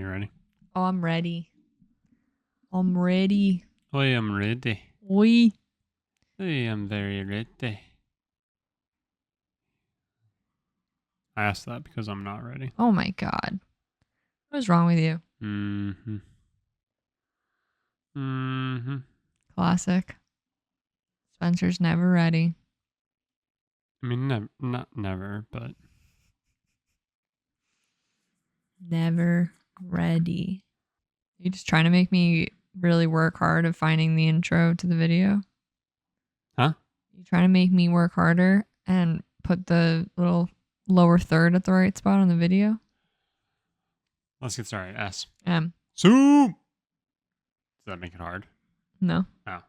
you ready? Oh, I'm ready. I'm ready. I am ready. Oi. I am very ready. I asked that because I'm not ready. Oh my God. What is wrong with you? Classic. Spencer's never ready. I mean, not never, but... Never ready. Are you just trying to make me really work hard at finding the intro to the video? Huh? You trying to make me work harder and put the little lower third at the right spot on the video? Let's get started. S. Soup! Does that make it hard? No. Oh. I'm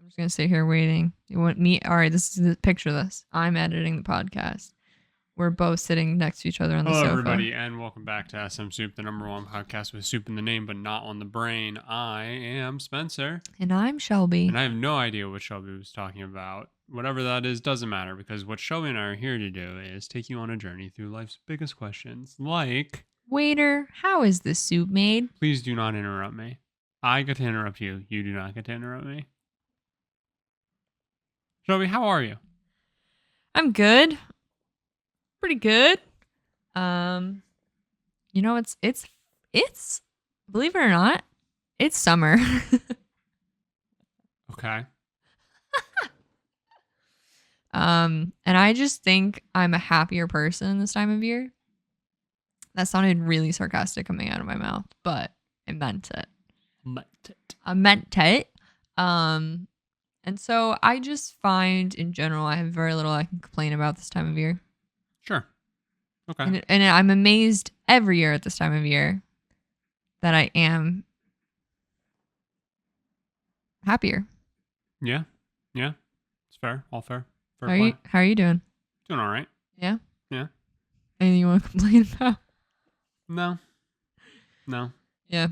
just going to sit here waiting. You want me? All right, this is the picture this. I'm editing the podcast. We're both sitting next to each other on the sofa. Hello, everybody, and welcome back to SMSoup, the #1 podcast with soup in the name, but not on the brain. I am Spencer. And I'm Shelby. And I have no idea what Shelby was talking about. Whatever that is doesn't matter, because what Shelby and I are here to do is take you on a journey through life's biggest questions, like... Waiter, how is this soup made? Please do not interrupt me. I get to interrupt you. You do not get to interrupt me. Shelby, how are you? I'm good. Pretty good. You know, it's believe it or not, it's summer. Okay. And I just think I'm a happier person this time of year. That sounded really sarcastic coming out of my mouth, but I meant it. I meant it. And so I just find in general I have very little I can complain about this time of year. Sure. Okay. And I'm amazed every year at this time of year that I am happier. Yeah. Yeah. It's fair. All fair. Fair How play. are you doing? Doing all right. Yeah? Yeah. Anything you want to complain about? No. Yeah.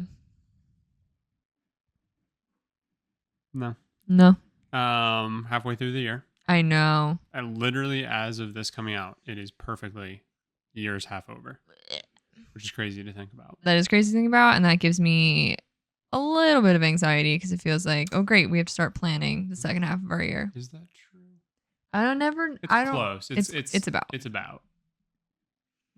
No. No. Halfway through the year. I know. And literally, as of this coming out, it is perfectly year's half over, which is crazy to think about. That is crazy to think about, and that gives me a little bit of anxiety because it feels like, oh great, we have to start planning the second half of our year. Is that true? It's close. It's about. It's about.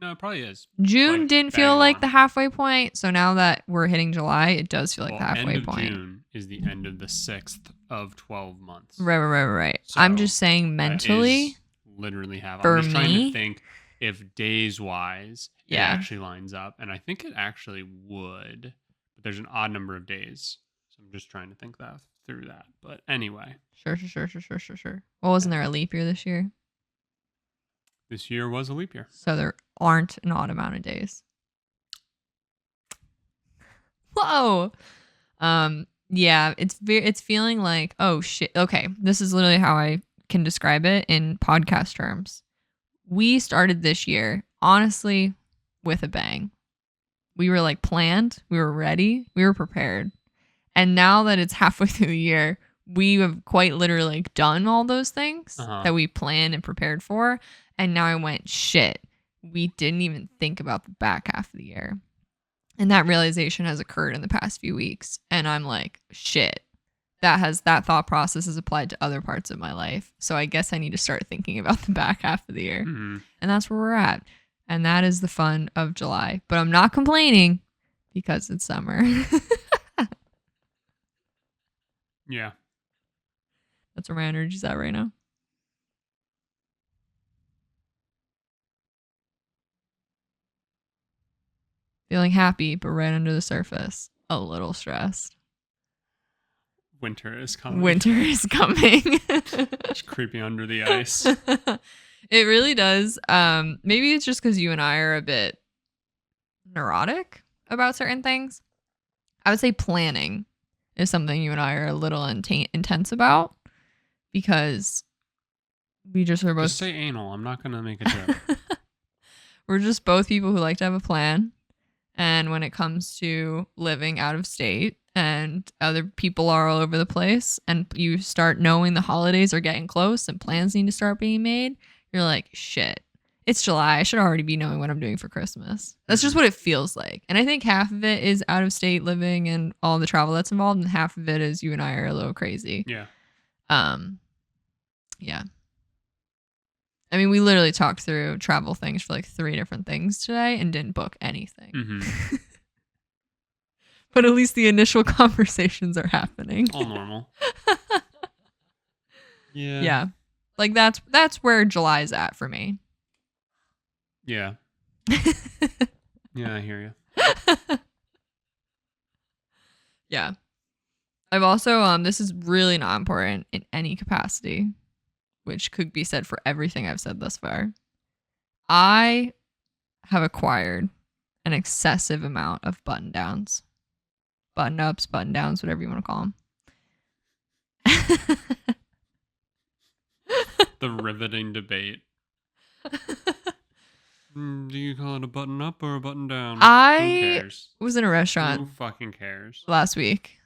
No, it probably is. June like, didn't feel like the halfway point, so now that we're hitting July, it does feel like the halfway end of point. June is the end of the 6th of 12 months. Right. So I'm just saying mentally. Literally have. For I'm just trying me, to think if days wise it actually lines up, and I think it actually would, but there's an odd number of days, so I'm just trying to think that through that. But anyway. Sure. Well, wasn't there a leap year this year? This year was a leap year. So there aren't an odd amount of days. Whoa. Yeah, it's feeling like, oh shit. Okay, this is literally how I can describe it in podcast terms. We started this year, honestly, with a bang. We were like planned, we were ready, we were prepared. And now that it's halfway through the year, we have quite literally done all those things that we planned and prepared for. And now I went, shit, we didn't even think about the back half of the year. And that realization has occurred in the past few weeks. And I'm like, shit, that thought process is applied to other parts of my life. So I guess I need to start thinking about the back half of the year. Mm-hmm. And that's where we're at. And that is the fun of July. But I'm not complaining because it's summer. Yeah. That's where my energy's at right now. Feeling happy, but right under the surface, a little stressed. Winter is coming. It's creeping under the ice. It really does. Maybe it's just because you and I are a bit neurotic about certain things. I would say planning is something you and I are a little intense about because we just are both... Just say anal. I'm not going to make a joke. We're just both people who like to have a plan. And when it comes to living out of state and other people are all over the place and you start knowing the holidays are getting close and plans need to start being made, you're like, shit. it's July. I should already be knowing what I'm doing for Christmas. That's just what it feels like. And I think half of it is out of state living and all the travel that's involved, and half of it is you and I are a little crazy. Yeah. Yeah. I mean, we literally talked through travel things for like 3 different things today and didn't book anything. Mm-hmm. But at least the initial conversations are happening. All normal. Yeah. Yeah. Like that's where July's at for me. Yeah. Yeah, I hear you. Yeah. I've also this is really not important in any capacity, which could be said for everything I've said thus far. I have acquired an excessive amount of button downs, button ups, button downs, whatever you want to call them. The riveting debate. Do you call it a button up or a button down? Who cares? Was in a restaurant. Who fucking cares? Last week,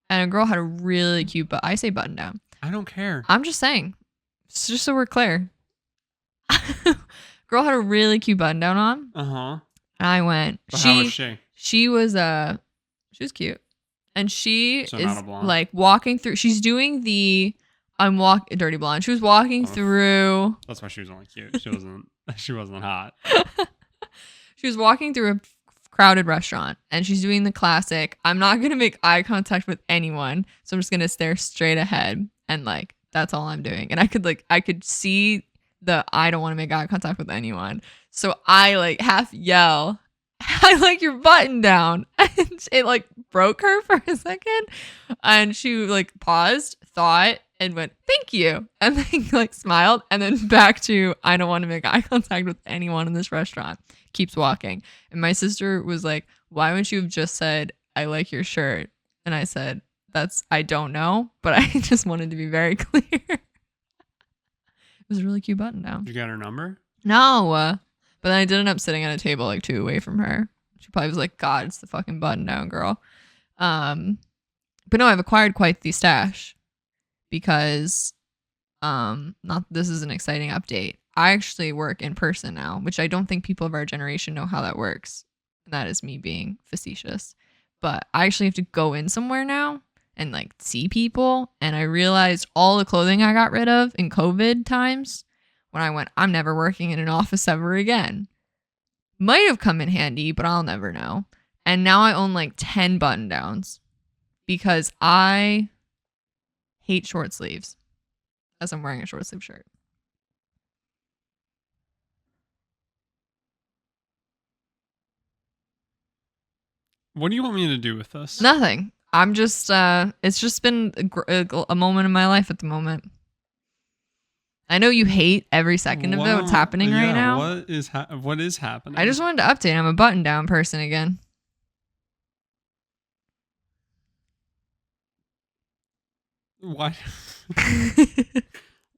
and a girl had a really cute I say button down. I don't care. I'm just saying. Just so we're clear. Girl had a really cute button down on. Uh-huh. And I went. But how was she? She was cute. And she So is not a blonde? like walking through. She's doing the dirty blonde. She was walking through. That's why she was only cute. She wasn't hot. She was walking through a crowded restaurant and she's doing the classic, I'm not going to make eye contact with anyone, so I'm just going to stare straight ahead, and like that's all I'm doing. And I could see the I don't want to make eye contact with anyone. So I like half yell, I like your button down. And it like broke her for a second. And she like paused, thought, and went, thank you. And then like smiled, and then back to I don't want to make eye contact with anyone in this restaurant. Keeps walking. And my sister was like, why wouldn't you have just said, I like your shirt? And I said, I don't know, but I just wanted to be very clear. It was a really cute button down. Did you get her number? No. But then I did end up sitting at a table like 2 away from her. She probably was like, God, it's the fucking button down girl. But no, I've acquired quite the stash because this is an exciting update. I actually work in person now, which I don't think people of our generation know how that works. And that is me being facetious. But I actually have to go in somewhere now and like see people. And I realized all the clothing I got rid of in COVID times when I went, I'm never working in an office ever again. Might have come in handy, but I'll never know. And now I own like 10 button downs because I hate short sleeves, as I'm wearing a short sleeve shirt. What do you want me to do with this? Nothing. I'm just, it's just been a moment in my life at the moment. I know you hate every second of it, what's happening right now. What is happening? I just wanted to update. I'm a button down person again. Why?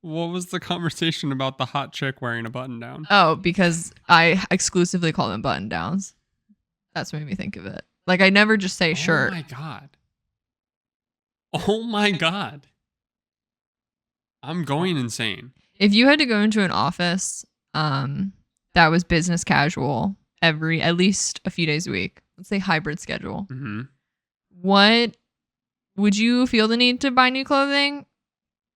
What was the conversation about the hot chick wearing a button down? Oh, because I exclusively call them button downs. That's what made me think of it. Like, I never just say shirt. Oh my God. Oh my God. I'm going insane. If you had to go into an office that was business casual at least a few days a week, let's say hybrid schedule, what would you feel the need to buy new clothing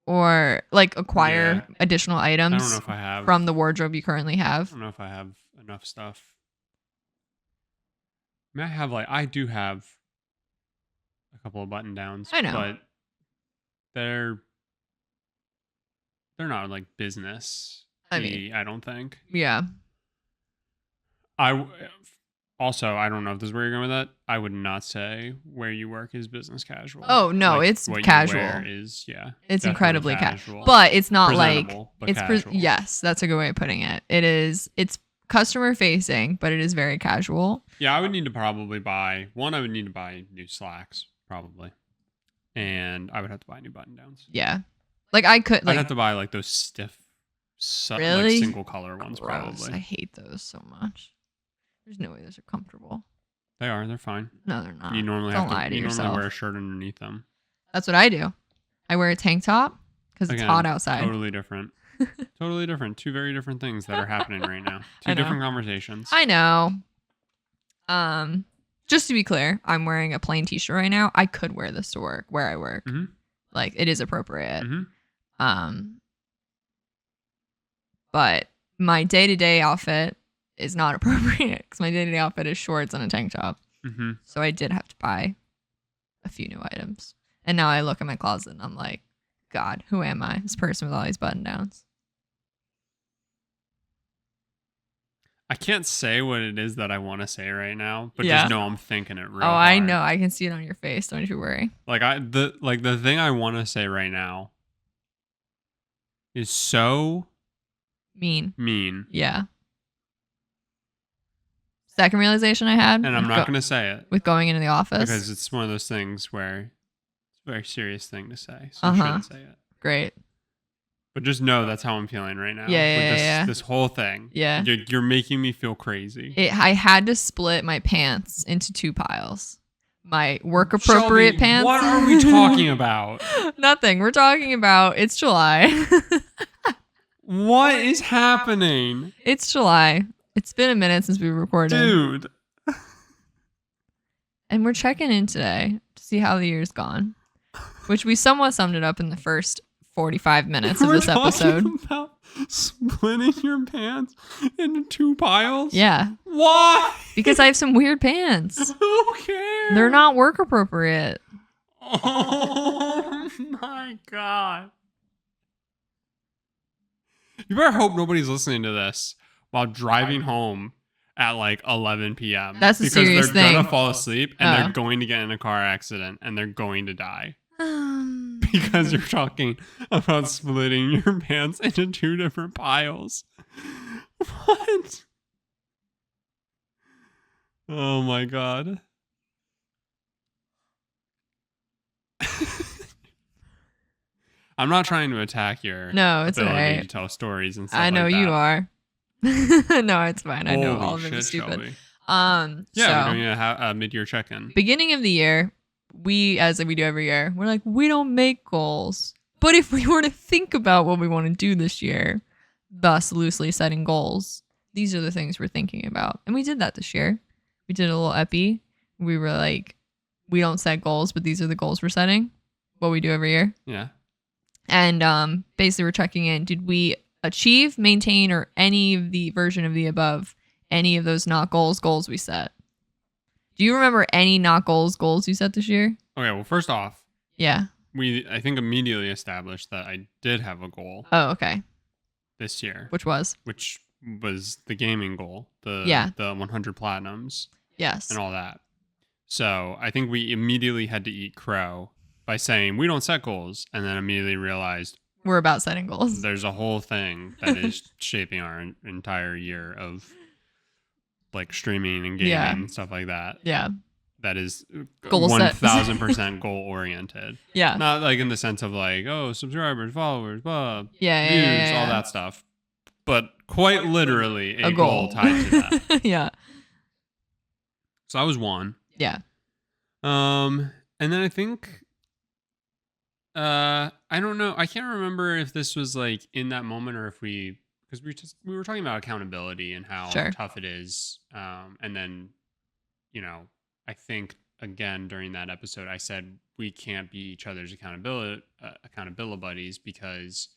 or like acquire additional items? I don't know if I have from the wardrobe you currently have. I don't know if I have enough stuff. I mean, I do have a couple of button downs. I know, but they're not like business. I don't think. Yeah. Also, I don't know if this is where you're going with that. I would not say where you work is business casual. Oh no, like, it's what casual. You wear is it's incredibly casual, but it's not like it's casual. Yes, that's a good way of putting it. It's customer facing, but it is very casual. Yeah, I would need to probably buy I would need to buy new slacks probably, and I would have to buy new button downs. Yeah, like I'd have to buy like those stiff, really? like single color ones. Gross. Probably. I hate those so much. There's no way those are comfortable. They are. They're fine. No, they're not. You normally normally wear a shirt underneath them. That's what I do. I wear a tank top because it's hot outside. Totally different. Totally different. Two very different things that are happening right now. Two different conversations. I know. Just to be clear, I'm wearing a plain t-shirt right now. I could wear this to work where I work. Mm-hmm. Like, it is appropriate. Mm-hmm. But my day-to-day outfit is not appropriate because my day-to-day outfit is shorts and a tank top. Mm-hmm. So I did have to buy a few new items. And now I look at my closet and I'm like, God, who am I? This person with all these button downs. I can't say what it is that I want to say right now, but just know I'm thinking it real hard. I know. I can see it on your face. Don't you worry. The thing I want to say right now is so mean. Yeah. Second realization I had, and I'm not going to say it with going into the office because it's one of those things where it's a very serious thing to say, so I shouldn't say it. Great. But just know that's how I'm feeling right now. Yeah. This whole thing. Yeah. You're making me feel crazy. I had to split my pants into two piles. My work appropriate Shelby, pants. What are we talking about? Nothing. We're talking about it's July. What is happening? It's July. It's been a minute since we recorded. Dude. And we're checking in today to see how the year's gone, which we somewhat summed it up in the first 45 minutes of this episode. About splitting your pants into two piles? Yeah. Why? Because I have some weird pants. Who cares? They're not work appropriate. Oh my God. You better hope nobody's listening to this while driving home at like 11 p.m. That's a serious thing. Because they're going to fall asleep and they're going to get in a car accident and they're going to die. Because you're talking about splitting your pants into two different piles. What? Oh my God. I'm not trying to attack your it's ability right. to tell stories and stuff I know like that. you are. No, it's fine. I know Holy all of it is shit, stupid. Shelby. Yeah, we're doing a mid-year check-in. Beginning of the year, as we do every year, we're like, we don't make goals. But if we were to think about what we want to do this year, thus loosely setting goals, these are the things we're thinking about. And we did that this year. We did a little epi. We were like, we don't set goals, but these are the goals we're setting. What we do every year. Yeah. And basically we're checking in. Did we achieve, maintain, or any of the version of the above, any of those not goals we set? Do you remember any not goals you set this year? Okay, well, first off. Yeah. I think immediately established that I did have a goal. Oh, okay. This year. Which was the gaming goal. The 100 platinums. Yes. And all that. So I think we immediately had to eat crow by saying we don't set goals, and then immediately realized we're about setting goals. There's a whole thing that is shaping our entire year of like streaming and gaming and stuff like that. Yeah. That is 1000% goal oriented. Yeah. Not like in the sense of like, oh, subscribers, followers, blah, views, yeah. all that stuff. But quite literally a goal tied to that. Yeah. So that was one. Yeah. And then I think I don't know. I can't remember if this was like in that moment or if because we were talking about accountability and how tough it is. And then, I think again during that episode, I said we can't be each other's accountability buddies because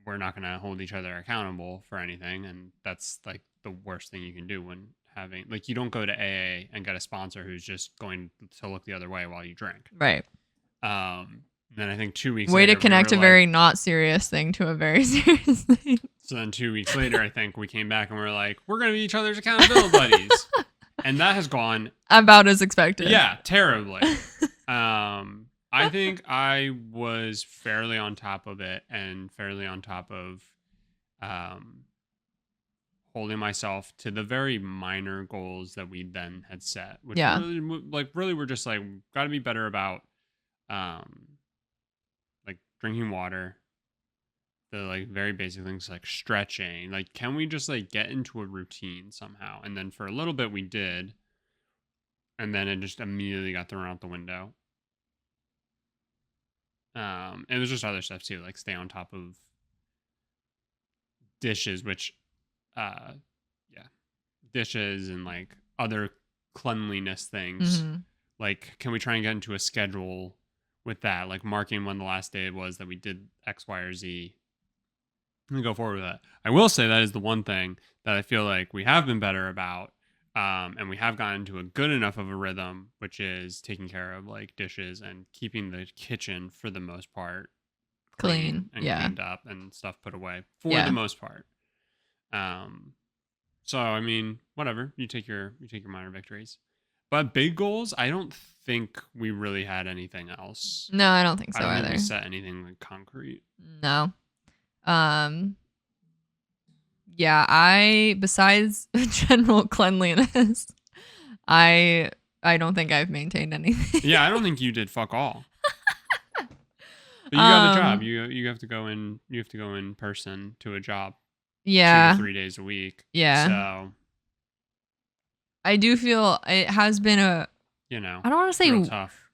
we're not going to hold each other accountable for anything. And that's like the worst thing you can do when having like you don't go to AA and get a sponsor who's just going to look the other way while you drink. Right. Then I think 2 weeks later, to connect a very not serious thing to a very serious thing. So then 2 weeks later, I think we came back and we were like, we're going to be each other's accountability buddies. And that has gone about as expected. Yeah, terribly. I think I was fairly on top of it and fairly on top of holding myself to the very minor goals that we then had set, which really were just like, got to be better about like drinking water, the like very basic things like stretching. Like, can we just like get into a routine somehow? And then for a little bit we did, and then it just immediately got thrown out the window. And there's just other stuff too, like stay on top of dishes, which, dishes and like other cleanliness things. Mm-hmm. Like, can we try and get into a schedule with that? Like marking when the last day was that we did X, Y, or Z. And go forward with that. I will say that is the one thing that I feel like we have been better about. And we have gotten into a good enough of a rhythm, which is taking care of like dishes and keeping the kitchen for the most part clean and cleaned up and stuff put away for the most part. So I mean, whatever, you take your minor victories, but big goals, I don't think we really had anything else. No, I don't think so I don't either. think we set anything like concrete. No. Yeah, I, besides general cleanliness, I don't think I've maintained anything. Yeah, I don't think you did fuck all. But you got a job. You have to go in. You have to go in person to a job. Yeah. 2 to 3 days a week. Yeah. So I do feel it has been a, I don't want to say real tough.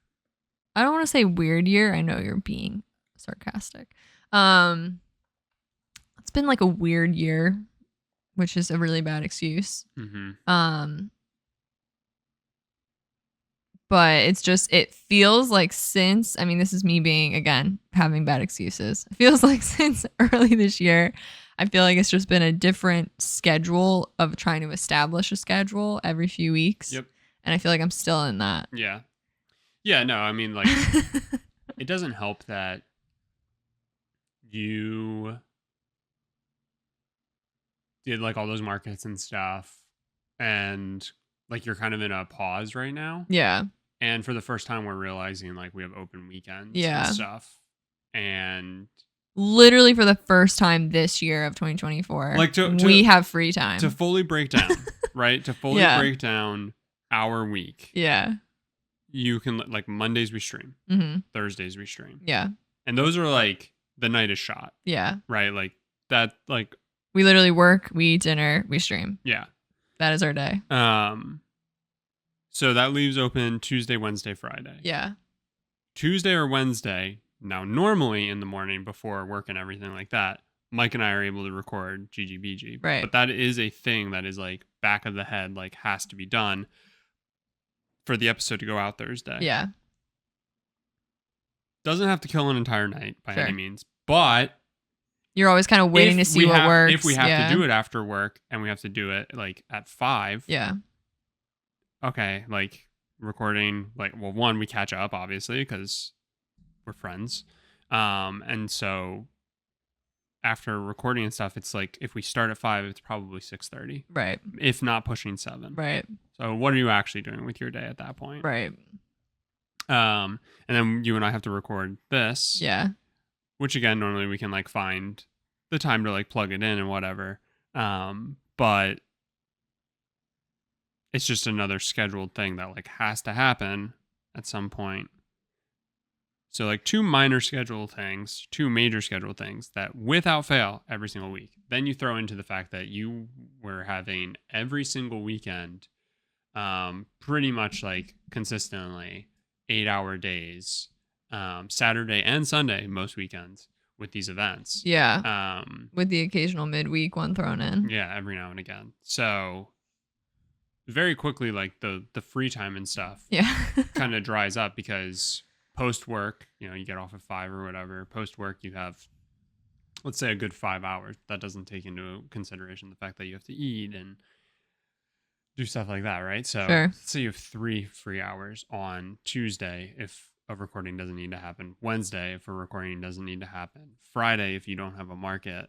I don't want to say weird year. I know you're being sarcastic. It's been like a weird year, which is a really bad excuse. Mm-hmm. But it's just, it feels like since, I mean, this is me being, again, having bad excuses. It feels like since early this year, I feel like it's just been a different schedule of trying to establish a schedule every few weeks. Yep. And I feel like I'm still in that. Yeah. Yeah, no, I mean, like, it doesn't help that you did like all those markets and stuff, and like you're kind of in a pause right now. Yeah. And for the first time, we're realizing like we have open weekends and stuff. And literally for the first time this year of 2024, like we have free time. To fully break down, right? To fully break down our week. Yeah. You can, like, Mondays we stream. Mm-hmm. Thursdays we stream. Yeah. And those are like the night is shot. Yeah. Right? Like that, like. We literally work, we eat dinner, we stream. Yeah. That is our day. So that leaves open Tuesday, Wednesday, Friday. Yeah. Tuesday or Wednesday, now normally in the morning before work and everything like that, Mike and I are able to record GGBG. Right. But that is a thing that is like back of the head, like has to be done for the episode to go out Thursday. Yeah. Doesn't have to kill an entire night by any means, but you're always kind of waiting to see what works. If we have to do it after work and we have to do it like at 5. Yeah. Okay, like recording, like, well, one, we catch up obviously because we're friends, and so after recording and stuff, it's like if we start at 5, it's probably 6:30, right? If not pushing 7, right? So what are you actually doing with your day at that point, right? And then you and I have to record this, which again normally we can like find the time to like plug it in and whatever, but it's just another scheduled thing that like has to happen at some point. So like 2 minor schedule things, 2 major schedule things that without fail every single week. Then you throw into the fact that you were having every single weekend, pretty much like consistently 8-hour days, Saturday and Sunday, most weekends with these events. Yeah. With the occasional midweek one thrown in. Yeah. Every now and again. So very quickly, like the free time and stuff kind of dries up because post work, you get off at 5 or whatever. Post work, you have, let's say, a good 5 hours. That doesn't take into consideration the fact that you have to eat and do stuff like that, right? So let's say you have 3 free hours on Tuesday if a recording doesn't need to happen. Wednesday if a recording doesn't need to happen. Friday if you don't have a market.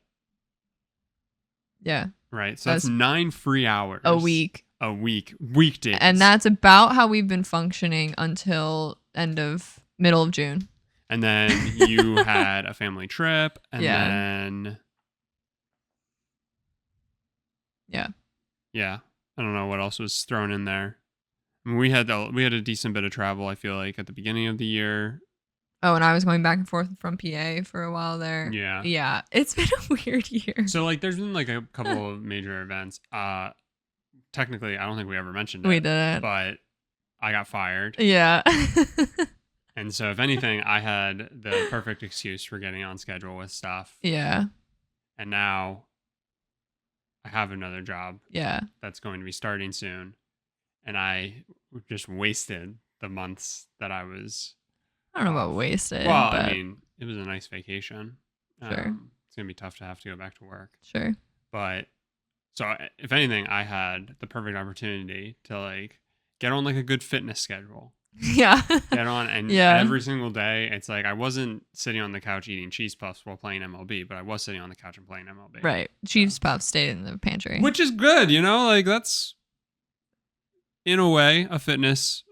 Yeah. Right? So that's 9 free hours. A week. Weekdays. And that's about how we've been functioning until middle of June. And then you had a family trip, and then yeah, I don't know what else was thrown in there. I mean, we had a decent bit of travel, I feel like, at the beginning of the year. Oh, and I was going back and forth from PA for a while there. Yeah, it's been a weird year. So like there's been like a couple of major events. Technically, I don't think we ever mentioned it. We didn't. But I got fired. Yeah. And so if anything, I had the perfect excuse for getting on schedule with stuff. Yeah. And now I have another job. Yeah. That's going to be starting soon. And I just wasted the months that I was. I don't know about wasted. Well, but... I mean, it was a nice vacation. Sure. It's going to be tough to have to go back to work. Sure. But so if anything, I had the perfect opportunity to like get on like a good fitness schedule. Yeah. Get on and every single day, it's like I wasn't sitting on the couch eating cheese puffs while playing MLB, but I was sitting on the couch and playing MLB. Right. Cheese puffs stayed in the pantry. Which is good, you know? Like that's in a way a fitness.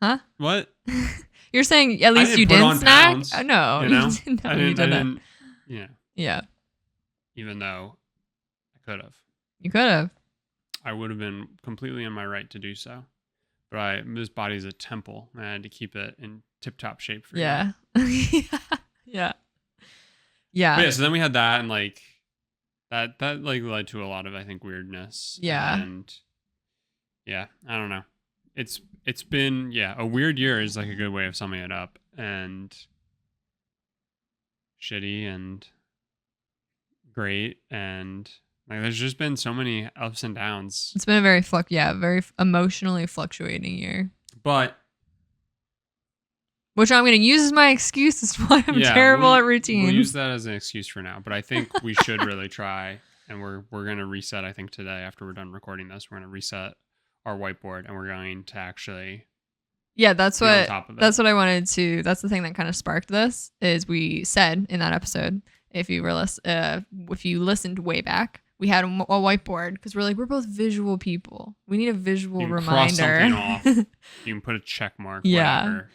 Huh? What? You're saying at least you didn't snack? Pounds, No, you know? You didn't. Yeah. Yeah. Even though I could have. You could have. I would have been completely in my right to do so. But this body's a temple, and I had to keep it in tip-top shape for you. Yeah. Yeah. Yeah. But yeah, so then we had that, and like that like led to a lot of, I think, weirdness. Yeah. And yeah, I don't know. It's been, a weird year is like a good way of summing it up. And shitty and great, and like there's just been so many ups and downs. It's been a very very emotionally fluctuating year. But which I'm going to use as my excuse as to why I'm terrible at routines. We'll use that as an excuse for now. But I think we should really try, and we're going to reset. I think today, after we're done recording this, we're going to reset our whiteboard, and we're going to actually. Yeah, that's what I wanted to. That's the thing that kind of sparked this. Is we said in that episode, if you listened way back, we had a whiteboard because we're like, we're both visual people. We need a visual reminder. Cross something off. You can put a check mark. Yeah, whatever.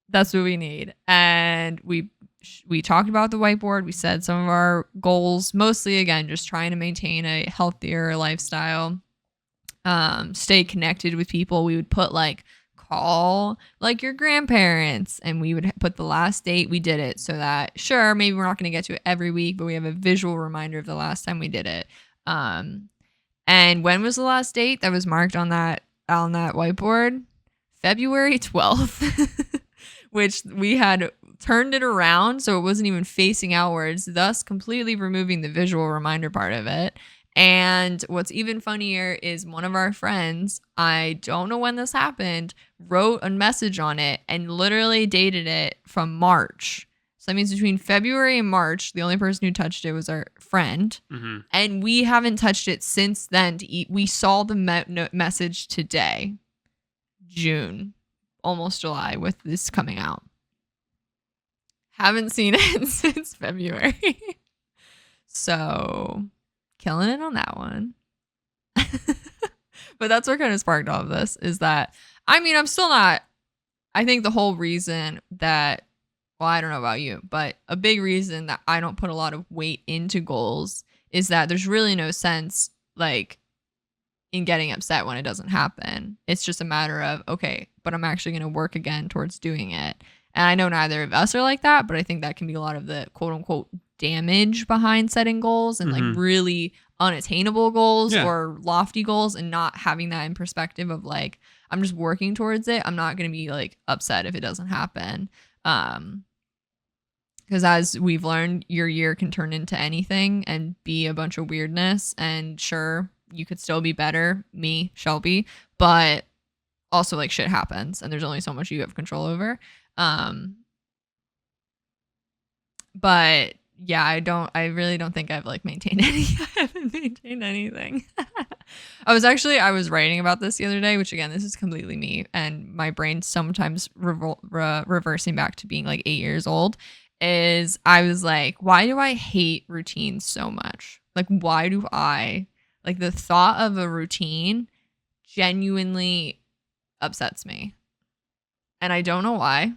That's what we need. And we talked about the whiteboard. We said some of our goals, mostly again, just trying to maintain a healthier lifestyle, stay connected with people. We would put like call like your grandparents, and we would put the last date we did it, so that sure, maybe we're not going to get to it every week, but we have a visual reminder of the last time we did it. And when was the last date that was marked on that whiteboard? February 12th. Which we had turned it around so it wasn't even facing outwards, thus completely removing the visual reminder part of it. And what's even funnier is one of our friends, I don't know when this happened, wrote a message on it and literally dated it from March. So that means between February and March, the only person who touched it was our friend. Mm-hmm. And we haven't touched it since then. We saw the message today, June, almost July, with this coming out. Haven't seen it since February. So... killing it on that one. But that's what kind of sparked all of this, is that, I mean, I'm still not, I think the whole reason that, well, I don't know about you, but a big reason that I don't put a lot of weight into goals is that there's really no sense, like, in getting upset when it doesn't happen. It's just a matter of, okay, but I'm actually going to work again towards doing it. And I know neither of us are like that, but I think that can be a lot of the quote unquote damage behind setting goals and like really unattainable goals or lofty goals, and not having that in perspective of like, I'm just working towards it. I'm not going to be like upset if it doesn't happen. Because as we've learned, your year can turn into anything and be a bunch of weirdness. And sure, you could still be better, me, Shelby, but also like shit happens and there's only so much you have control over. But yeah, I really don't think I've like maintained I haven't maintained anything. I was writing about this the other day, which again, this is completely me and my brain sometimes reversing back to being like 8 years old, is I was like, why do I hate routines so much? Like, why do I, like, the thought of a routine genuinely upsets me. And I don't know why.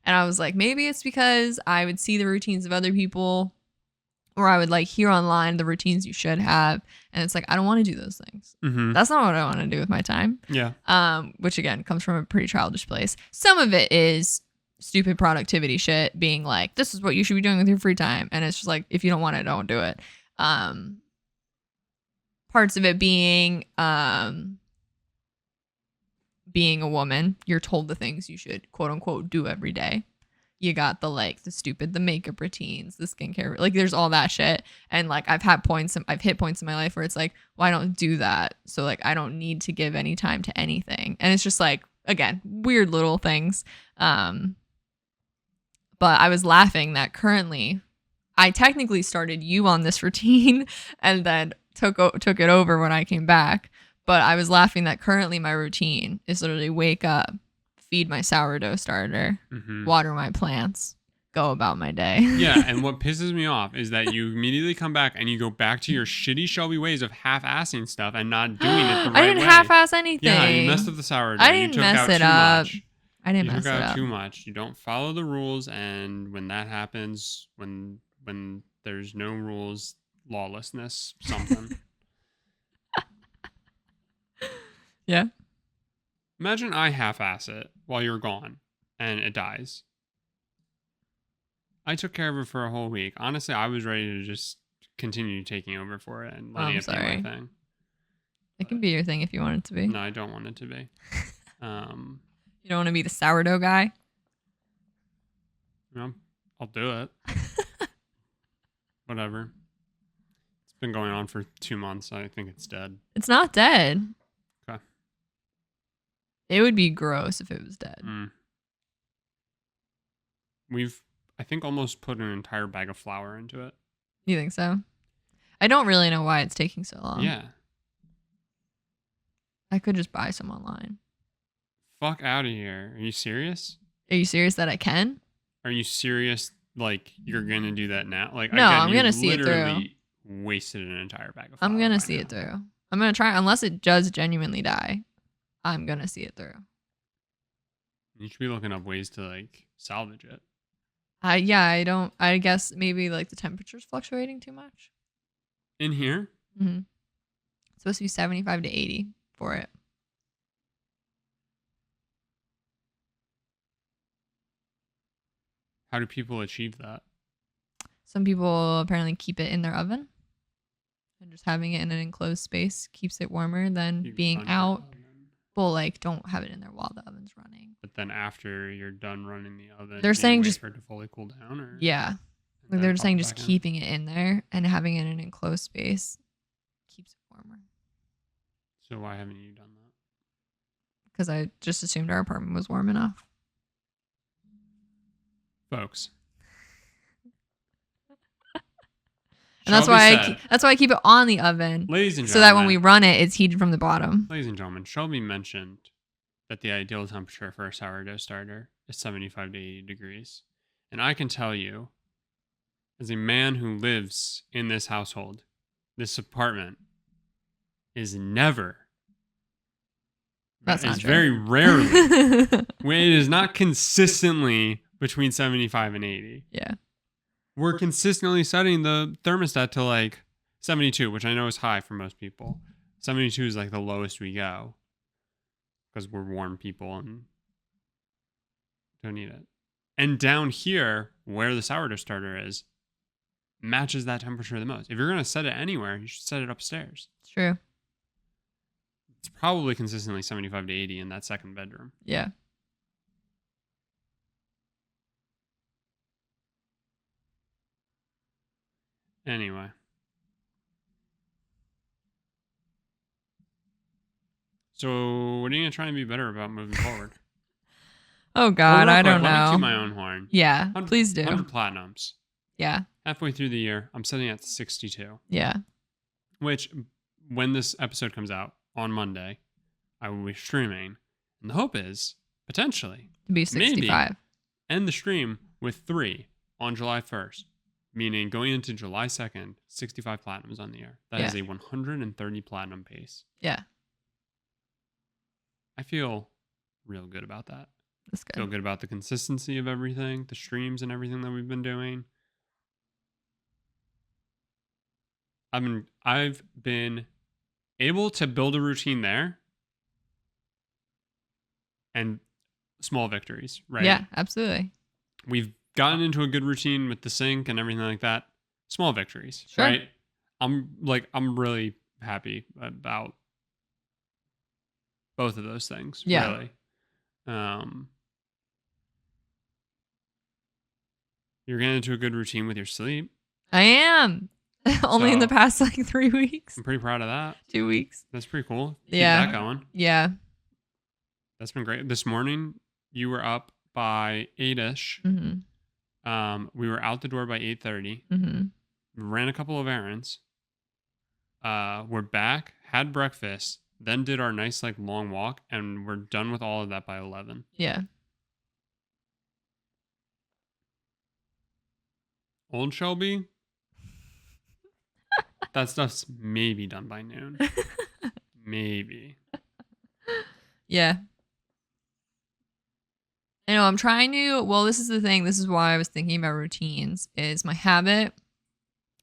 And I was like, maybe it's because I would see the routines of other people, or I would like hear online the routines you should have. And it's like, I don't want to do those things. Mm-hmm. That's not what I want to do with my time. Yeah. Which again comes from a pretty childish place. Some of it is stupid productivity shit, being like, this is what you should be doing with your free time. And it's just like, if you don't want it, don't do it. Parts of it being being a woman, you're told the things you should quote unquote do every day. You got the makeup routines, the skincare, like there's all that shit. And like I've hit points in my life where it's like, well, I don't do that. So like I don't need to give any time to anything. And it's just like, again, weird little things. But I was laughing that currently I technically started you on this routine and then took it over when I came back. But I was laughing that currently my routine is literally wake up, feed my sourdough starter, water my plants, go about my day. Yeah, and what pisses me off is that you immediately come back and you go back to your shitty Shelby ways of half-assing stuff and not doing it the right way. I didn't half-ass anything. Yeah, you messed up the sourdough. I didn't mess it up. I didn't mess it up. You took out too much. You don't follow the rules, and when that happens, when there's no rules, lawlessness, something. Yeah. Imagine I half-ass it while you're gone, and it dies. I took care of it for a whole week. Honestly, I was ready to just continue taking over for it and letting it be my thing. It can be your thing if you want it to be. No, I don't want it to be. You don't want to be the sourdough guy? No, I'll do it. Whatever. It's been going on for 2 months. I think it's dead. It's not dead. Okay. It would be gross if it was dead. We've, I think, almost put an entire bag of flour into it. You think so? I don't really know why it's taking so long. Yeah. I could just buy some online. Fuck out of here. Are you serious? Are you serious that I can? Are you serious? Like, you're going to do that now? Like, no, I'm going to see it through. Wasted an entire bag of flour. I'm going to see it through. I'm going to try, unless it does genuinely die. I'm going to see it through. You should be looking up ways to, like, salvage it. Yeah, I guess maybe, like, the temperature's fluctuating too much. In here? Mm-hmm. It's supposed to be 75 to 80 for it. How do people achieve that? Some people apparently keep it in their oven. And just having it in an enclosed space keeps it warmer than being out. Well, like, don't have it in there while the oven's running. But then after you're done running the oven, they're saying just for it to fully cool down, or yeah, like they're just saying just keeping it in there and having it in an enclosed space keeps it warmer. So why haven't you done that? Because I just assumed our apartment was warm enough. Folks. And that's why I keep it on the oven, ladies and gentlemen, so that when we run it, it's heated from the bottom. Ladies and gentlemen, Shelby mentioned that the ideal temperature for a sourdough starter is 75 to 80 degrees. And I can tell you, as a man who lives in this household, this apartment is never. That's not true. Very rarely. It is not consistently between 75 and 80. Yeah. We're consistently setting the thermostat to like 72, which I know is high for most people. 72 is like the lowest we go because we're warm people and don't need it. And down here, where the sourdough starter is, matches that temperature the most. If you're going to set it anywhere, you should set it upstairs. It's true. It's probably consistently 75 to 80 in that second bedroom. Yeah. Anyway. So, what are you going to try and be better about moving forward? Oh, God, I don't know. Let me toot my own horn. Yeah, please do. 100 platinums. Yeah. Halfway through the year, I'm sitting at 62. Yeah. Which, when this episode comes out on Monday, I will be streaming. And the hope is, potentially, to be 65. Maybe, end the stream with 3 on July 1st. Meaning, going into July 2nd, 65 platinums on the air. That is a 130 platinum pace. Yeah. I feel real good about that. That's good. Feel good about the consistency of everything, the streams and everything that we've been doing. I've been able to build a routine there. And small victories, right? Yeah, absolutely. We've gotten into a good routine with the sink and everything like that. Small victories, sure. Right? I'm really happy about Both of those things. Yeah. Really. You're getting into a good routine with your sleep. I am. Only in the past like 3 weeks. I'm pretty proud of that. 2 weeks. That's pretty cool. Keep Yeah. that going. Yeah. That's been great. This morning, you were up by 8-ish. Mm-hmm. We were out the door by 8:30. Mm-hmm. Ran a couple of errands. We're back, had breakfast, then did our nice like long walk, and we're done with all of that by 11. Yeah. Old Shelby, that stuff's maybe done by noon. Maybe. Yeah. I know I'm trying to, well, this is the thing. This is why I was thinking about routines is my habit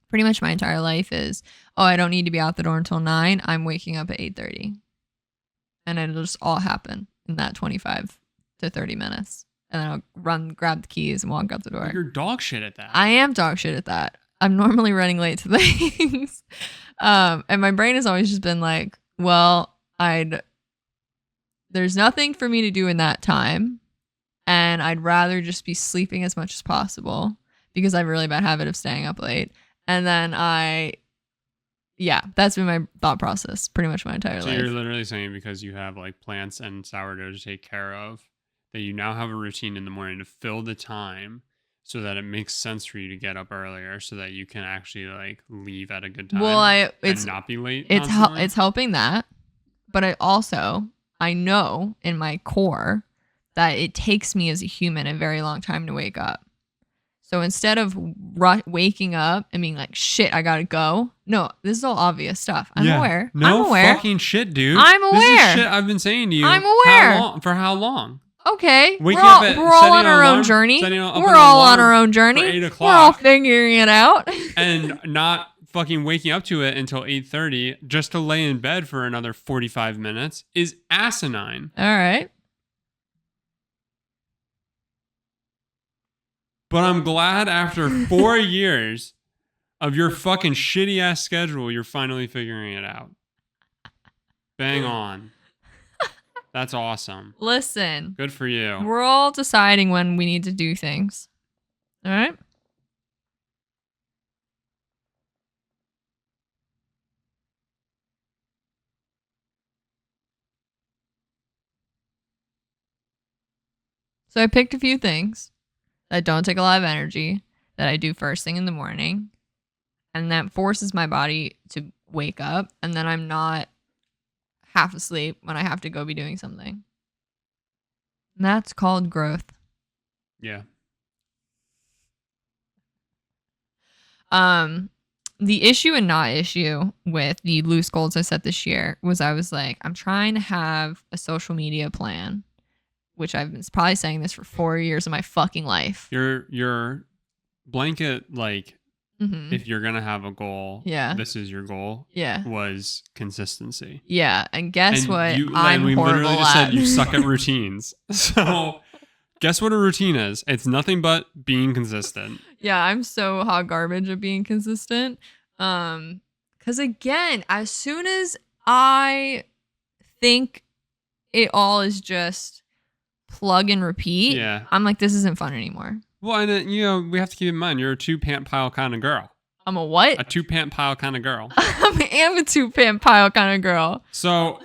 pretty much my entire life is, oh, I don't need to be out the door until 9. I'm waking up at 8:30. And it'll just all happen in that 25 to 30 minutes. And then I'll run, grab the keys and walk out the door. You're dog shit at that. I am dog shit at that. I'm normally running late to things. And my brain has always just been like, well, there's nothing for me to do in that time. And I'd rather just be sleeping as much as possible because I have a really bad habit of staying up late. And then that's been my thought process pretty much my entire life. So you're literally saying because you have like plants and sourdough to take care of, that you now have a routine in the morning to fill the time so that it makes sense for you to get up earlier so that you can actually like leave at a good time and not be late. It's helping that. But I know in my core that it takes me as a human a very long time to wake up. So instead of waking up and being like, shit, I gotta go. No, this is all obvious stuff. I'm aware. No I'm aware. Fucking shit, dude. I'm aware. This is shit I've been saying to you. I'm aware. For how long? Okay. We're all on our own journey. We're all on our own journey. 8 o'clock. We're all figuring it out. And not fucking waking up to it until 8:30 just to lay in bed for another 45 minutes is asinine. All right. But I'm glad after 4 years of your fucking shitty ass schedule, you're finally figuring it out. Bang on. That's awesome. Listen. Good for you. We're all deciding when we need to do things. All right? So I picked a few things that don't take a lot of energy that I do first thing in the morning. And that forces my body to wake up. And then I'm not half asleep when I have to go be doing something. And that's called growth. Yeah. The issue and not issue with the loose goals I set this year was I was like, I'm trying to have a social media plan, which I've been probably saying this for 4 years of my fucking life. Your blanket, like, mm-hmm. if you're going to have a goal, this is your goal, was consistency. Yeah, and guess what? I'm horrible literally just said you suck at routines. So guess what a routine is? It's nothing but being consistent. Yeah, I'm so hot garbage at being consistent. Because again, as soon as I think it all is just plug and repeat, I'm like, this isn't fun anymore. Well, and we have to keep in mind, you're a 2-pant pile kind of girl. I'm a what? A 2-pant pile kind of girl. I am a 2-pant pile kind of girl. So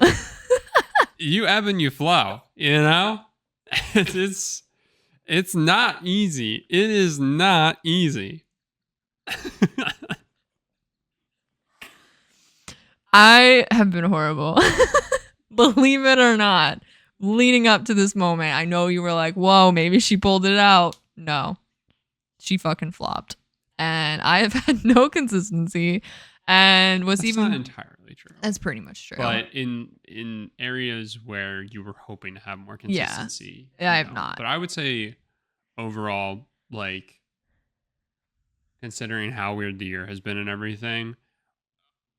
you ebb and you flow, It's not easy. It is not easy. I have been horrible. Believe it or not. Leading up to this moment, I know you were like, whoa, maybe she pulled it out. No. She fucking flopped. And I have had no consistency and was That's not entirely true. That's pretty much true. But in areas where you were hoping to have more consistency. Yeah, I have not. But I would say overall, like, considering how weird the year has been and everything,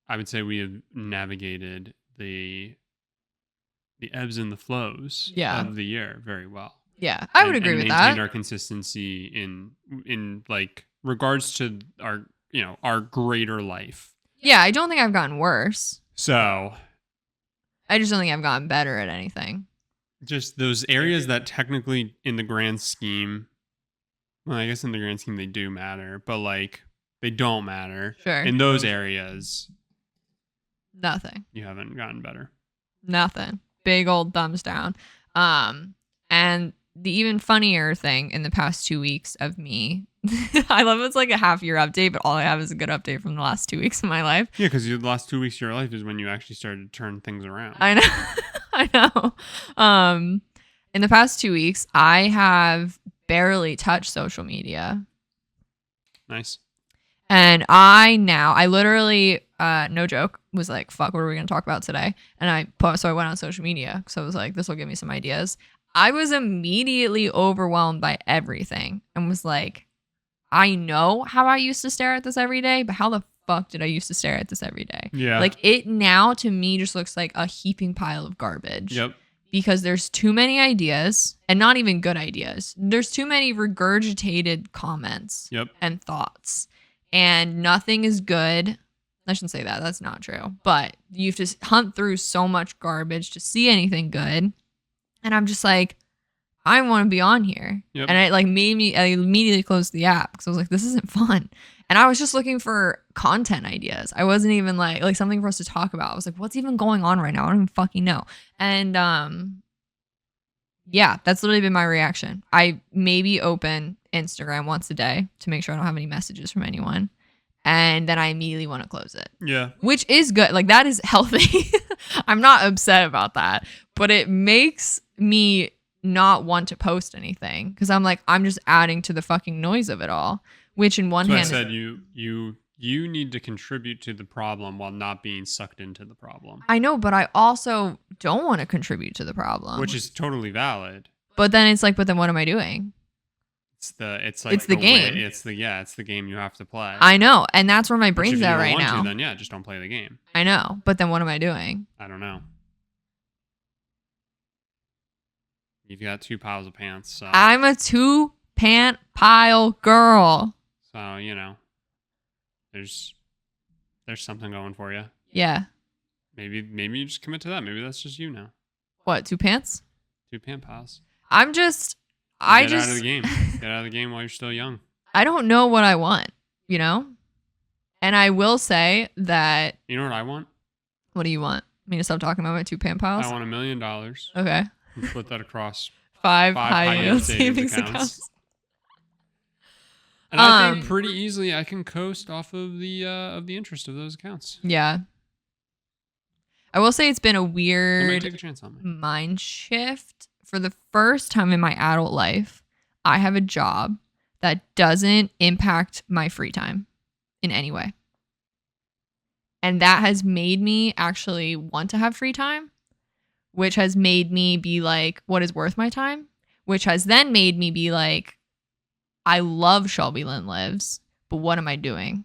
I would say we have navigated the ebbs and the flows of the year very well. Yeah, I would agree with that. Maintained our consistency in like regards to our greater life. Yeah, I don't think I've gotten worse. So, I just don't think I've gotten better at anything. Just those areas that technically in the grand scheme, well, I guess in the grand scheme they do matter, but like they don't matter. Sure. In those areas, nothing. You haven't gotten better. Nothing. Big old thumbs down. And the even funnier thing in the past 2 weeks of me, I love it's like a half year update, but all I have is a good update from the last 2 weeks of my life. Yeah, because the last 2 weeks of your life is when you actually started to turn things around. I know. I know. In the past 2 weeks, I have barely touched social media. Nice. And I literally, no joke, was like, fuck, what are we going to talk about today? And so I went on social media. So I was like, this will give me some ideas. I was immediately overwhelmed by everything and was like, I know how I used to stare at this every day, but how the fuck did I used to stare at this every day? Yeah. Like it now to me just looks like a heaping pile of garbage. Yep. Because there's too many ideas and not even good ideas. There's too many regurgitated comments and thoughts. And nothing is good. I shouldn't say that. That's not true. But you have to hunt through so much garbage to see anything good. And I'm just like, I want to be on here. Yep. And it like made me, I immediately closed the app because I was like, this isn't fun. And I was just looking for content ideas. I wasn't even like something for us to talk about. I was like, what's even going on right now? I don't even fucking know. And yeah, that's literally been my reaction. I maybe open Instagram once a day to make sure I don't have any messages from anyone. And then I immediately want to close it. Yeah. Which is good. Like that is healthy. I'm not upset about that. But it makes me not want to post anything. Because I'm like, I'm just adding to the fucking noise of it all. Which in one hand. I said you need to contribute to the problem while not being sucked into the problem. I know, but I also don't want to contribute to the problem. Which is totally valid. But then it's like, but then what am I doing? It's the game. It's the game you have to play. I know, and that's where my brain's at right now. Then yeah, just don't play the game. I know, but then what am I doing? I don't know. You've got 2 piles of pants. So. I'm a 2-pant pile girl. So there's something going for you. Yeah. Maybe you just commit to that. Maybe that's just you now. What? 2 pants? 2 pant piles. Get out of the game. Get out of the game while you're still young. I don't know what I want, you know? And I will say that... You know what I want? What do you want? Me to stop talking about my 2 pant piles? I want $1 million. Okay. And split that across 5 high-yield savings accounts. And I think pretty easily I can coast off of the interest of those accounts. Yeah. I will say it's been a weird take a chance on me. Mind shift. For the first time in my adult life, I have a job that doesn't impact my free time in any way. And that has made me actually want to have free time, which has made me be like, what is worth my time? Which has then made me be like, I love Shelby Lynn Lives, but what am I doing?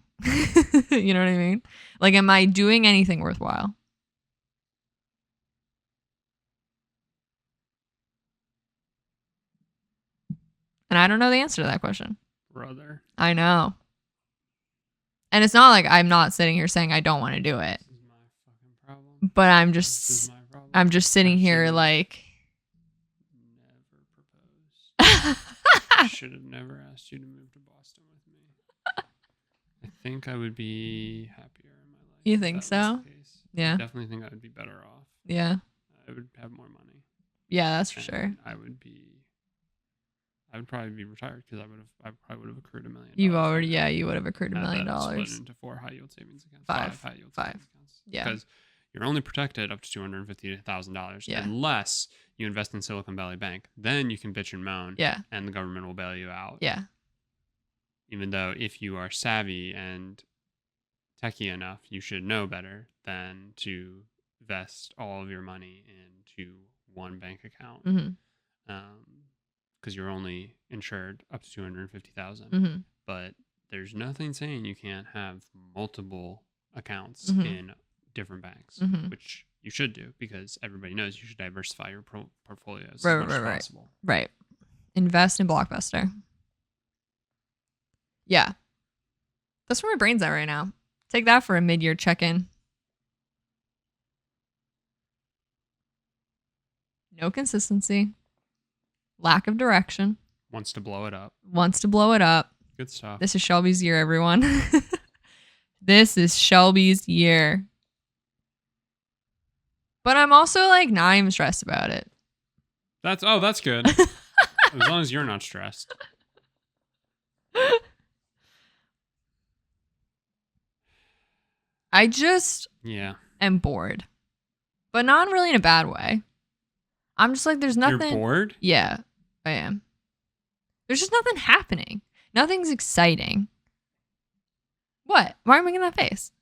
You know what I mean? Like, am I doing anything worthwhile? And I don't know the answer to that question. Brother. I know. And it's not like I'm not sitting here saying I don't want to do it. This is my fucking problem. But I'm just sitting here like... Never proposed. I should have never asked you to move to Boston with me. I think I would be happier in my life. You think so? Yeah. I definitely think I would be better off. Yeah. I would have more money. Yeah, that's for sure. I would probably be retired because I probably would have accrued $1 million. You would have accrued $1 million. Split into 4 high yield savings accounts. 5 high yield savings accounts. Yeah. Because you're only protected up to $250,000 unless you invest in Silicon Valley Bank. Then you can bitch and moan. Yeah. And the government will bail you out. Yeah. Even though if you are savvy and techie enough, you should know better than to vest all of your money into one bank account. Mm-hmm. Because you're only insured up to $250,000. Mm-hmm. But there's nothing saying you can't have multiple accounts mm-hmm. in different banks, mm-hmm. which you should do because everybody knows you should diversify your portfolios as much as possible. Right. Invest in Blockbuster. Yeah. That's where my brain's at right now. Take that for a mid-year check-in. No consistency. Lack of direction. Wants to blow it up. Good stuff. This is Shelby's year, everyone. This is Shelby's year. But I'm also like not even stressed about it. That's good. As long as you're not stressed. I just am bored. But not really in a bad way. I'm just like, there's nothing. You're bored? Yeah, I am. There's just nothing happening. Nothing's exciting. What? Why am I making that face?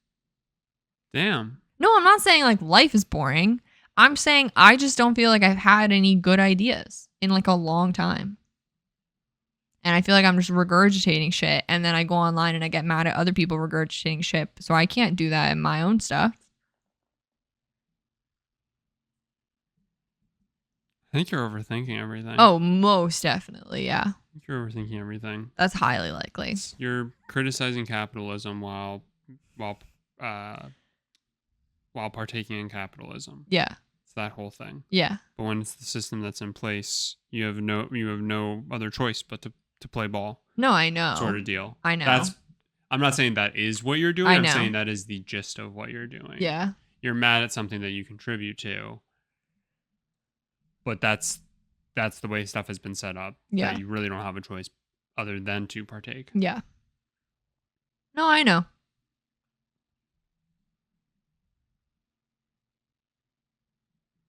Damn. No, I'm not saying like life is boring. I'm saying I just don't feel like I've had any good ideas in like a long time. And I feel like I'm just regurgitating shit. And then I go online and I get mad at other people regurgitating shit. So I can't do that in my own stuff. I think you're overthinking everything. Oh, most definitely, yeah. I think you're overthinking everything. That's highly likely. You're criticizing capitalism while partaking in capitalism. Yeah. It's that whole thing. Yeah. But when it's the system that's in place, you have no other choice but to play ball. No, I know. Sort of deal. I know. I'm not saying that is what you're doing. I'm saying that is the gist of what you're doing. Yeah. You're mad at something that you contribute to. But that's the way stuff has been set up. Yeah. That you really don't have a choice other than to partake. Yeah. No, I know.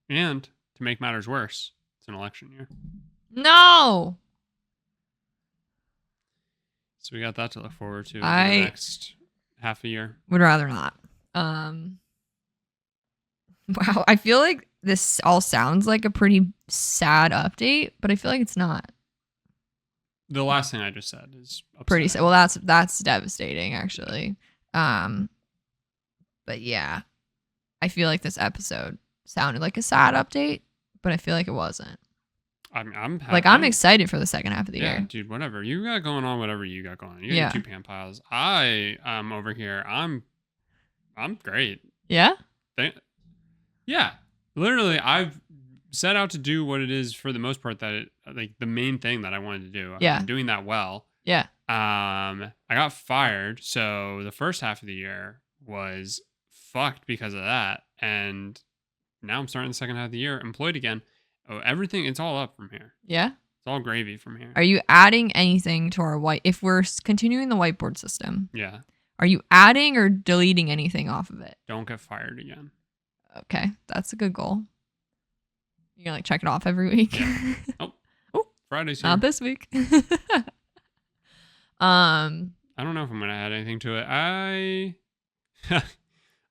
And to make matters worse, it's an election year. No. So we got that to look forward to the next half a year. Would rather not. Wow, I feel like this all sounds like a pretty sad update, but I feel like it's not. The last thing I just said is upsetting. Pretty sad. Well, that's devastating, actually. But yeah, I feel like this episode sounded like a sad update, but I feel like it wasn't. I'm happy. Like, I'm excited for the second half of the year. Dude, whatever you got going on, whatever you got going on. You got 2 pan piles. I am over here. I'm great. Yeah? Yeah. Literally, I've set out to do what it is for the most part like the main thing that I wanted to do. Yeah. I'm doing that well. Yeah. I got fired, so the first half of the year was fucked because of that. And now I'm starting the second half of the year employed again. Oh, everything, it's all up from here. Yeah? It's all gravy from here. Are you adding anything to our if we're continuing the whiteboard system? Yeah. Are you adding or deleting anything off of it? Don't get fired again. Okay, that's a good goal. You're gonna like check it off every week. Yeah. Oh, Friday's here. Not this week. I don't know if I'm gonna add anything to it. I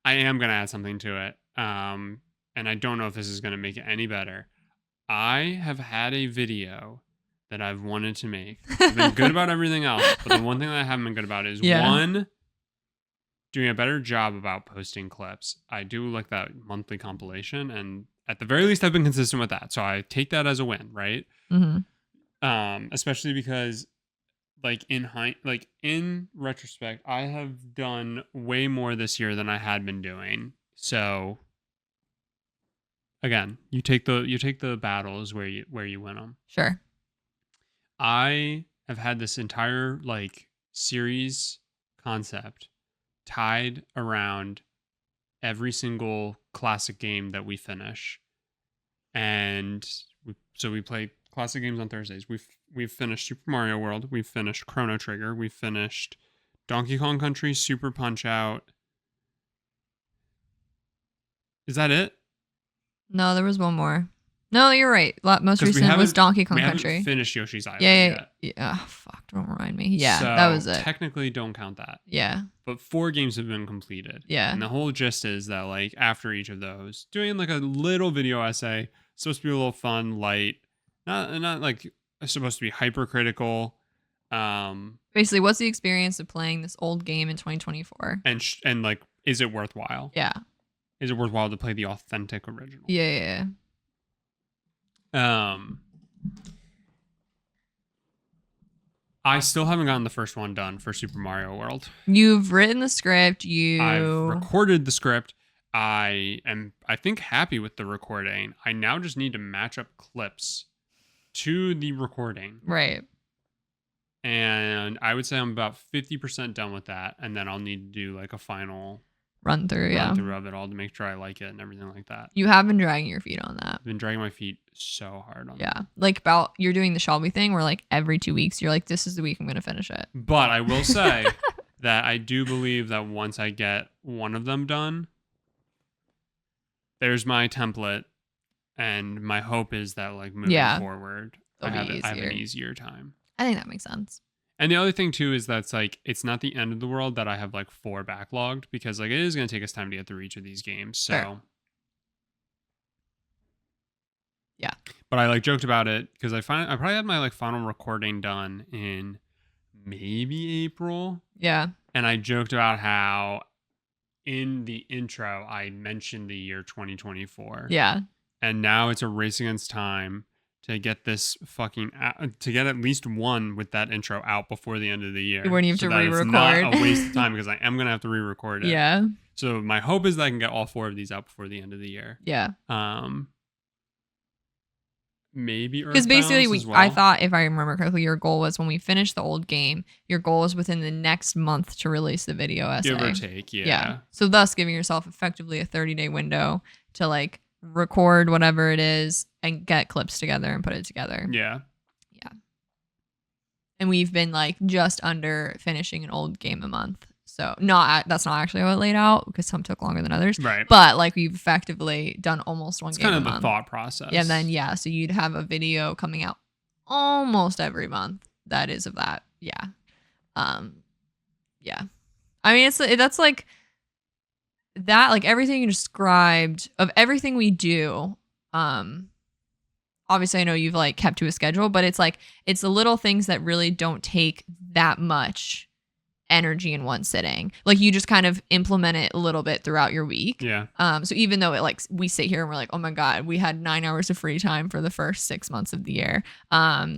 am gonna add something to it. And I don't know if this is gonna make it any better. I have had a video that I've wanted to make. I've been good about everything else, but the one thing that I haven't been good about is one, doing a better job about posting clips. I do like that monthly compilation, and at the very least, I've been consistent with that. So I take that as a win, right? Mm-hmm. Especially because, like in retrospect, I have done way more this year than I had been doing. So again, you take the battles where you win them. Sure. I have had this entire like series concept tied around every single classic game that we finish, and we play classic games on Thursdays. We've finished Super Mario World. We've finished Chrono Trigger. We've finished Donkey Kong Country, Super Punch Out. Is that it? No, there was one more. No, you're right. Most recent was Donkey Kong Country. We haven't finished Yoshi's Island yet. Yeah. Oh, fuck. Don't remind me. Yeah, so that was it. Technically, don't count that. Yeah. But 4 games have been completed. Yeah. And the whole gist is that, like, after each of those, doing, like, a little video essay, supposed to be a little fun, light, not like, supposed to be hypercritical. Basically, what's the experience of playing this old game in 2024? And like, is it worthwhile? Yeah. Is it worthwhile to play the authentic original? Yeah. I still haven't gotten the first one done for Super Mario World. You've written the script. I've recorded the script. I think, happy with the recording. I now just need to match up clips to the recording. Right. And I would say I'm about 50% done with that. And then I'll need to do like a final run through of it all to make sure I like it and everything like that. You have been dragging your feet on that. I've been dragging my feet so hard on that. Like about you're doing the Shelby thing where like every 2 weeks you're like, this is the week I'm going to finish it. But I will say that I do believe that once I get one of them done, there's my template. And my hope is that like moving forward, I have an easier time. I think that makes sense. And the other thing too is that's like, it's not the end of the world that I have like 4 backlogged, because like it is going to take us time to get through each of these games. So sure. Yeah. But I like joked about it because I probably had my like final recording done in maybe April. Yeah. And I joked about how in the intro I mentioned the year 2024. Yeah. And now it's a race against time to get this to get at least one with that intro out before the end of the year. When you have to re-record. It's not a waste of time, because I am going to have to re-record it. Yeah. So my hope is that I can get all 4 of these out before the end of the year. Yeah. Maybe because basically I thought, if I remember correctly, your goal was when we finished the old game, your goal was within the next month to release the video essay. Give or take, yeah. So thus giving yourself effectively a 30-day window to like record whatever it is and get clips together and put it together. Yeah. And we've been like just under finishing an old game a month. So that's not actually how it laid out, because some took longer than others. Right. But like we've effectively done almost one game a month. It's kind of the thought process. Yeah. And then, so you'd have a video coming out almost every month that is of that. Yeah. Yeah. I mean, that's like that, like everything you described of everything we do. Obviously I know you've like kept to a schedule, but it's like, it's the little things that really don't take that much energy in one sitting. Like you just kind of implement it a little bit throughout your week. Yeah. So even though it like we sit here and we're like, oh my God, we had 9 hours of free time for the first 6 months of the year, a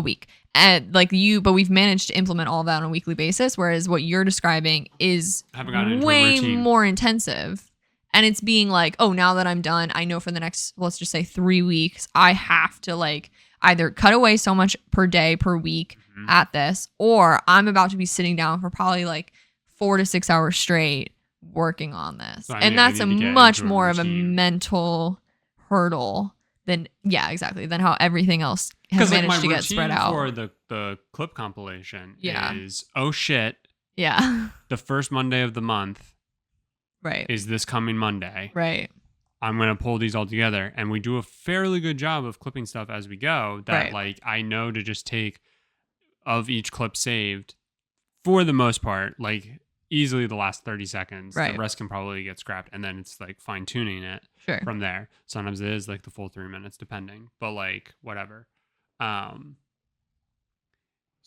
week. And like but we've managed to implement all of that on a weekly basis. Whereas what you're describing is way more intensive. And it's being like, oh, now that I'm done, I know for the next, let's just say 3 weeks, I have to like either cut away so much per day, per week at this, or I'm about to be sitting down for probably like 4 to 6 hours straight working on this. So and that's a much more of a mental hurdle than how everything else has managed to get spread out. For the clip compilation is, oh shit. Yeah. The first Monday of the month. Right. Is this coming Monday. Right. I'm going to pull these all together. And we do a fairly good job of clipping stuff as we go that like I know to just take of each clip saved for the most part, like easily the last 30 seconds. Right. The rest can probably get scrapped, and then it's like fine tuning it from there. Sometimes it is like the full 3 minutes depending, but like whatever. So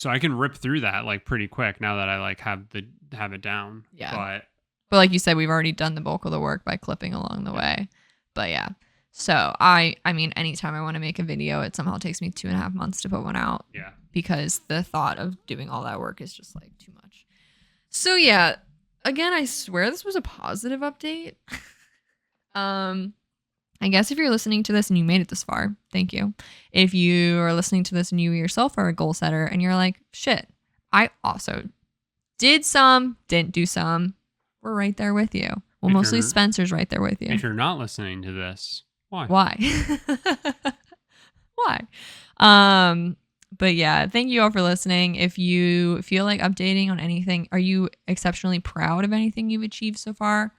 I can rip through that like pretty quick now that I like have it down. Yeah. But like you said, we've already done the bulk of the work by clipping along the way. But yeah. So I mean, anytime I want to make a video, it somehow takes me 2.5 months to put one out. Yeah. Because the thought of doing all that work is just like too much. So yeah, again, I swear this was a positive update. I guess if you're listening to this and you made it this far, thank you. If you are listening to this and you yourself are a goal setter and you're like, shit, I also did some, didn't do some, we're right there with you. Well, mostly Spencer's right there with you. If you're not listening to this, why? Why? But yeah, thank you all for listening. If you feel like updating on anything, are you exceptionally proud of anything you've achieved so far?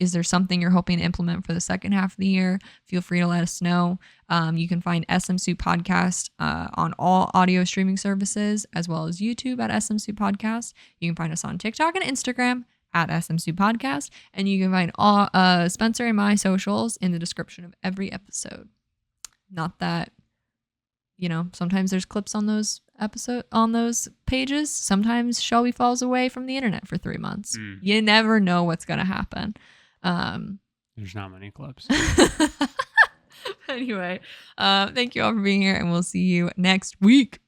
Is there something you're hoping to implement for the second half of the year? Feel free to let us know. You can find SMSoup Podcast on all audio streaming services, as well as YouTube at SMSoup Podcast. You can find us on TikTok and Instagram at SMSoup Podcast. And you can find all Spencer and my socials in the description of every episode. Not that, sometimes there's clips on those pages. Sometimes Shelby falls away from the internet for 3 months. You never know what's going to happen. There's not many clips. Anyway, thank you all for being here, and we'll see you next week.